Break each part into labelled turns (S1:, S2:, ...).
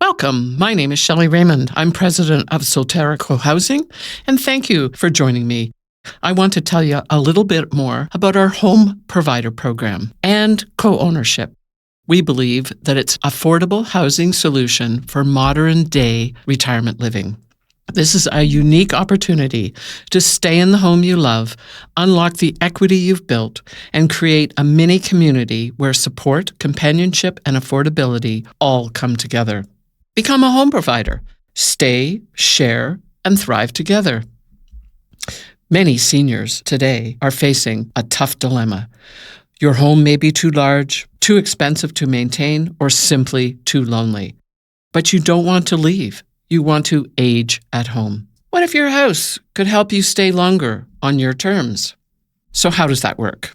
S1: Welcome. My name is Shelley Raymond. I'm president of Solterra Co-Housing, and thank you for joining me. I want to tell you a little bit more about our home provider program and co-ownership. We believe that it's affordable housing solution for modern-day retirement living. This is a unique opportunity to stay in the home you love, unlock the equity you've built, and create a mini community where support, companionship, and affordability all come together. Become a home provider. Stay, share, and thrive together. Many seniors today are facing a tough dilemma. Your home may be too large, too expensive to maintain, or simply too lonely. But you don't want to leave. You want to age at home. What if your house could help you stay longer on your terms? So how does that work?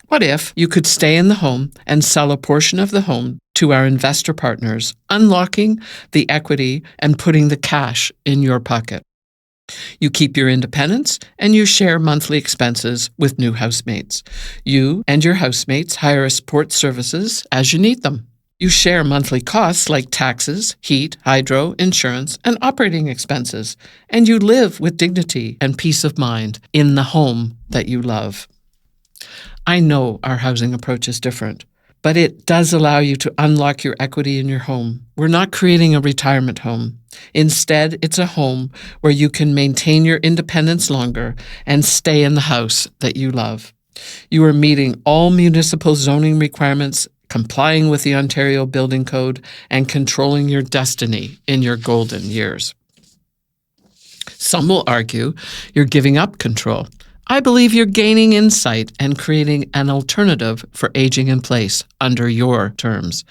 S1: What if you could stay in the home and sell a portion of the home to our investor partners, unlocking the equity and putting the cash in your pocket? You keep your independence and you share monthly expenses with new housemates. You and your housemates hire support services as you need them. You share monthly costs like taxes, heat, hydro, insurance, and operating expenses, and you live with dignity and peace of mind in the home that you love. I know our housing approach is different, but it does allow you to unlock your equity in your home. We're not creating a retirement home. Instead, it's a home where you can maintain your independence longer and stay in the house that you love. You are meeting all municipal zoning requirements, complying with the Ontario Building Code, and controlling your destiny in your golden years. Some will argue you're giving up control. I believe you're gaining insight and creating an alternative for aging in place under your terms.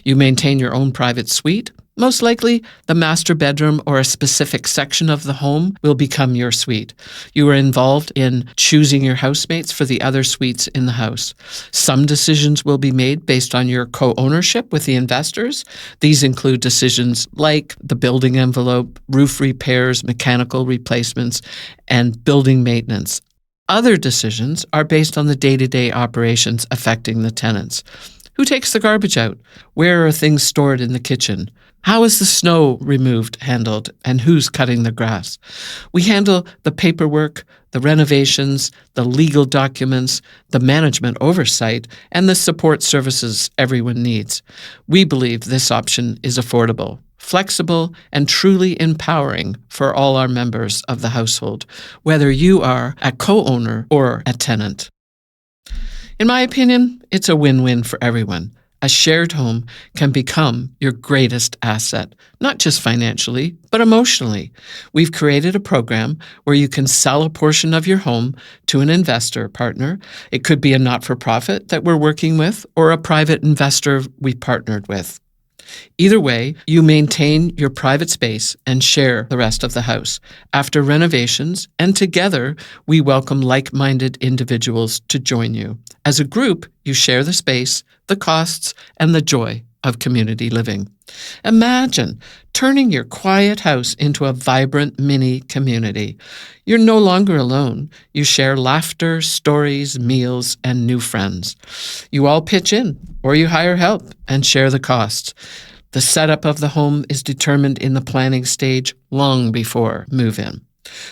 S1: You maintain your own private suite. Most likely, the master bedroom or a specific section of the home will become your suite. You are involved in choosing your housemates for the other suites in the house. Some decisions will be made based on your co-ownership with the investors. These include decisions like the building envelope, roof repairs, mechanical replacements, and building maintenance. Other decisions are based on the day-to-day operations affecting the tenants. Who takes the garbage out? Where are things stored in the kitchen? How is the snow handled? And who's cutting the grass? We handle the paperwork, the renovations, the legal documents, the management oversight, and the support services everyone needs. We believe this option is affordable, flexible, and truly empowering for all our members of the household, whether you are a co-owner or a tenant. In my opinion, it's a win-win for everyone. A shared home can become your greatest asset, not just financially, but emotionally. We've created a program where you can sell a portion of your home to an investor partner. It could be a not-for-profit that we're working with or a private investor we partnered with. Either way, you maintain your private space and share the rest of the house. After renovations, and together, we welcome like-minded individuals to join you. As a group, you share the space, the costs, and the joy of community living. Imagine turning your quiet house into a vibrant mini community. You're no longer alone. You share laughter, stories, meals, and new friends. You all pitch in, or you hire help and share the costs. The setup of the home is determined in the planning stage long before move-in.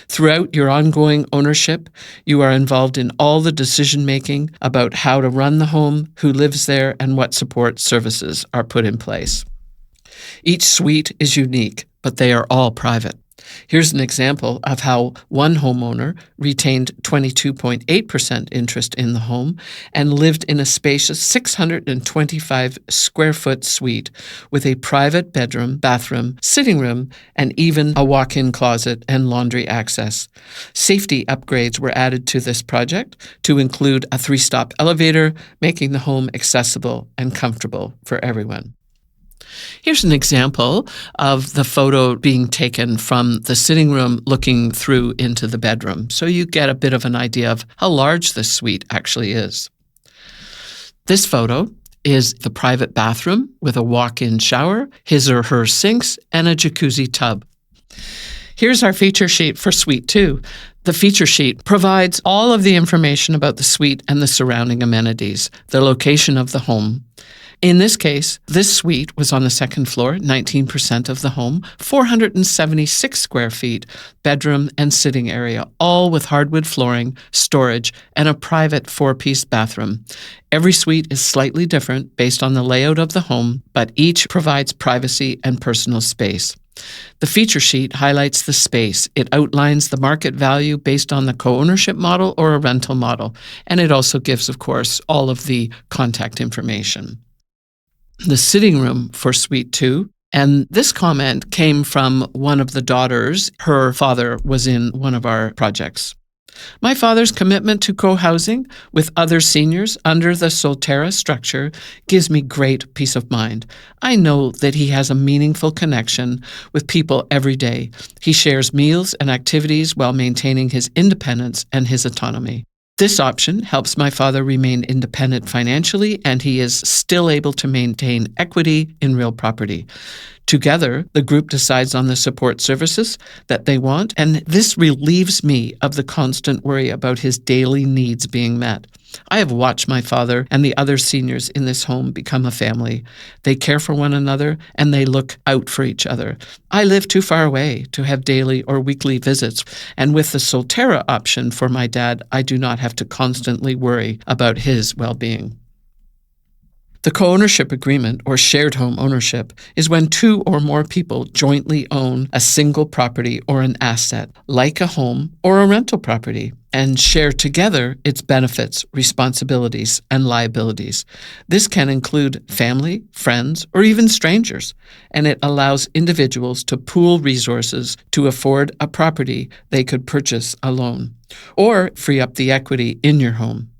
S1: Throughout your ongoing ownership, you are involved in all the decision-making about how to run the home, who lives there, and what support services are put in place. Each suite is unique, but they are all private. Here's an example of how one homeowner retained 22.8% interest in the home and lived in a spacious 625 square foot suite with a private bedroom, bathroom, sitting room, and even a walk-in closet and laundry access. Safety upgrades were added to this project to include a 3-stop elevator, making the home accessible and comfortable for everyone. Here's an example of the photo being taken from the sitting room looking through into the bedroom, so you get a bit of an idea of how large this suite actually is. This photo is the private bathroom with a walk-in shower, his or her sinks, and a jacuzzi tub. Here's our feature sheet for Suite 2. The feature sheet provides all of the information about the suite and the surrounding amenities, the location of the home, In this case, this suite was on the second floor, 19% of the home, 476 square feet, bedroom and sitting area, all with hardwood flooring, storage, and a private 4-piece bathroom. Every suite is slightly different based on the layout of the home, but each provides privacy and personal space. The feature sheet highlights the space. It outlines the market value based on the co-ownership model or a rental model, and it also gives, of course, all of the contact information. The sitting room for Suite 2, and this comment came from one of the daughters. Her father was in one of our projects. My father's commitment to co-housing with other seniors under the Solterra structure gives me great peace of mind. I know that he has a meaningful connection with people every day. He shares meals and activities while maintaining his independence and his autonomy. This option helps my father remain independent financially, and he is still able to maintain equity in real property. Together, the group decides on the support services that they want, and this relieves me of the constant worry about his daily needs being met. I have watched my father and the other seniors in this home become a family. They care for one another, and they look out for each other. I live too far away to have daily or weekly visits, and with the Solterra option for my dad, I do not have to constantly worry about his well-being. The co-ownership agreement, or shared home ownership, is when 2 or more people jointly own a single property or an asset, like a home or a rental property, and share together its benefits, responsibilities, and liabilities. This can include family, friends, or even strangers, and it allows individuals to pool resources to afford a property they could purchase alone, or free up the equity in your home.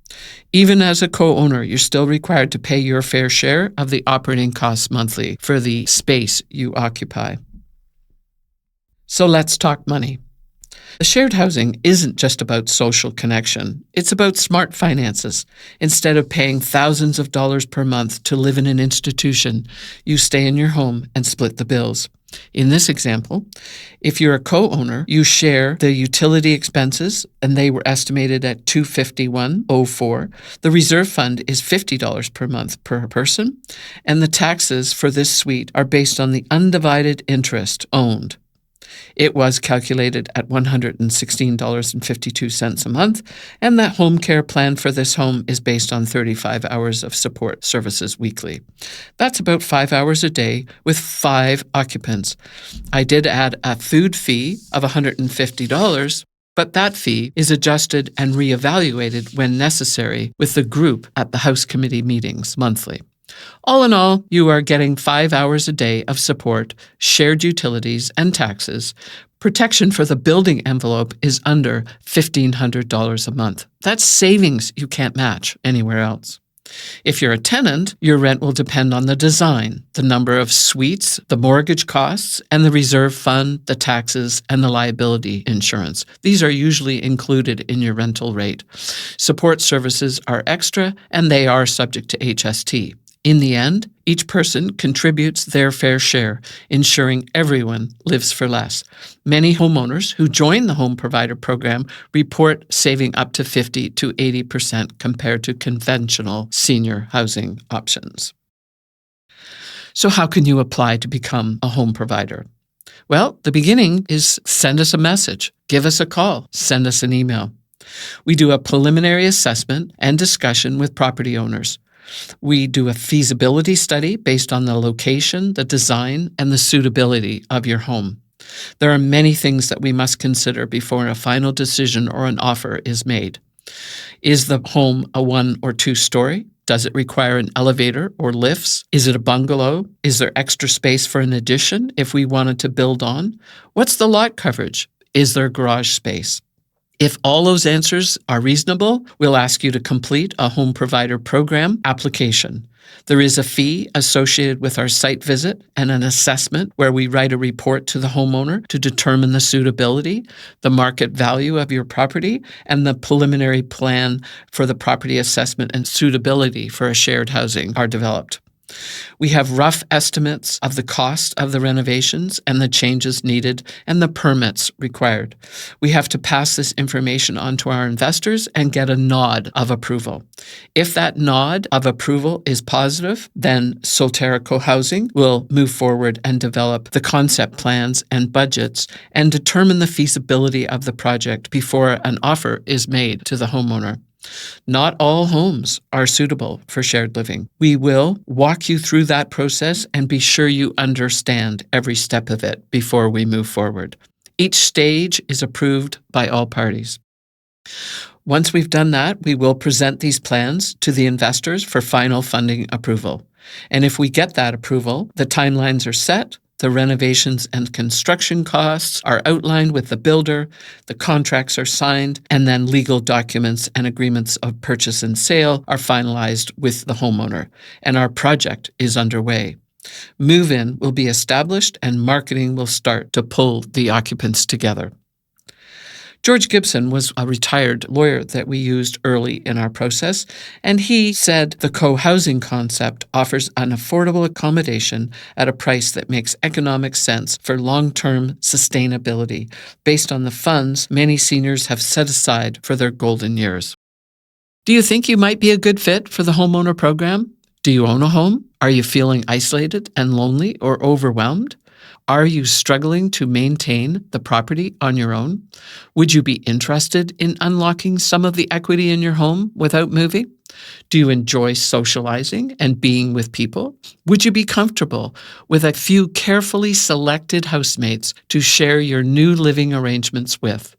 S1: Even as a co-owner, you're still required to pay your fair share of the operating costs monthly for the space you occupy. So let's talk money. The shared housing isn't just about social connection. It's about smart finances. Instead of paying thousands of dollars per month to live in an institution, you stay in your home and split the bills. In this example, if you're a co-owner, you share the utility expenses, and they were estimated at $251.04. The reserve fund is $50 per month per person, and the taxes for this suite are based on the undivided interest owned. It was calculated at $116.52 a month, and the home care plan for this home is based on 35 hours of support services weekly. That's about 5 hours a day with 5 occupants. I did add a food fee of $150, but that fee is adjusted and reevaluated when necessary with the group at the House Committee meetings monthly. All in all, you are getting 5 hours a day of support, shared utilities and taxes. Protection for the building envelope is under $1,500 a month. That's savings you can't match anywhere else. If you're a tenant, your rent will depend on the design, the number of suites, the mortgage costs, and the reserve fund, the taxes, and the liability insurance. These are usually included in your rental rate. Support services are extra, and they are subject to HST. In the end, each person contributes their fair share, ensuring everyone lives for less. Many homeowners who join the home provider program report saving up to 50 to 80% compared to conventional senior housing options. So how can you apply to become a home provider? Well, the beginning is send us a message, give us a call, send us an email. We do a preliminary assessment and discussion with property owners. We do a feasibility study based on the location, the design, and the suitability of your home. There are many things that we must consider before a final decision or an offer is made. Is the home a 1 or 2 story? Does it require an elevator or lifts? Is it a bungalow? Is there extra space for an addition if we wanted to build on? What's the lot coverage? Is there garage space? If all those answers are reasonable, we'll ask you to complete a home provider program application. There is a fee associated with our site visit and an assessment where we write a report to the homeowner to determine the suitability, the market value of your property, and the preliminary plan for the property assessment and suitability for a shared housing are developed. We have rough estimates of the cost of the renovations and the changes needed and the permits required. We have to pass this information on to our investors and get a nod of approval. If that nod of approval is positive, then Solterra Co-Housing will move forward and develop the concept plans and budgets and determine the feasibility of the project before an offer is made to the homeowner. Not all homes are suitable for shared living. We will walk you through that process and be sure you understand every step of it before we move forward. Each stage is approved by all parties. Once we've done that, we will present these plans to the investors for final funding approval. And if we get that approval, the timelines are set, the renovations and construction costs are outlined with the builder, the contracts are signed, and then legal documents and agreements of purchase and sale are finalized with the homeowner, and our project is underway. Move-in will be established and marketing will start to pull the occupants together. George Gibson was a retired lawyer that we used early in our process, and he said the co-housing concept offers an affordable accommodation at a price that makes economic sense for long-term sustainability based on the funds many seniors have set aside for their golden years. Do you think you might be a good fit for the homeowner program? Do you own a home? Are you feeling isolated and lonely or overwhelmed? Are you struggling to maintain the property on your own? Would you be interested in unlocking some of the equity in your home without moving? Do you enjoy socializing and being with people? Would you be comfortable with a few carefully selected housemates to share your new living arrangements with?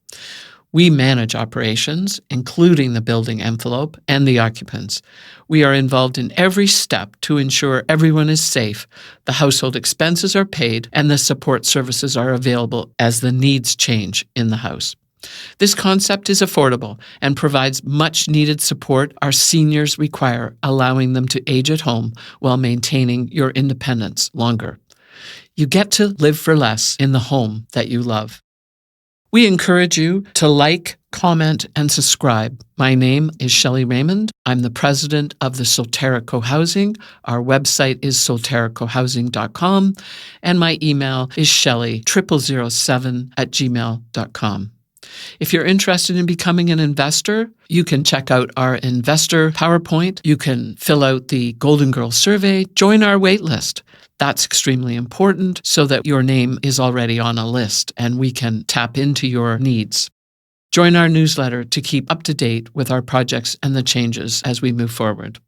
S1: We manage operations, including the building envelope and the occupants. We are involved in every step to ensure everyone is safe, the household expenses are paid, and the support services are available as the needs change in the house. This concept is affordable and provides much-needed support our seniors require, allowing them to age at home while maintaining your independence longer. You get to live for less in the home that you love. We encourage you to like, comment, and subscribe. My name is Shelley Raymond. I'm the president of the Solterra Co-Housing. Our website is solterracohousing.com, and my email is shelley0007@gmail.com. If you're interested in becoming an investor, you can check out our investor PowerPoint. You can fill out the Golden Girl survey, join our wait list. That's extremely important so that your name is already on a list and we can tap into your needs. Join our newsletter to keep up to date with our projects and the changes as we move forward.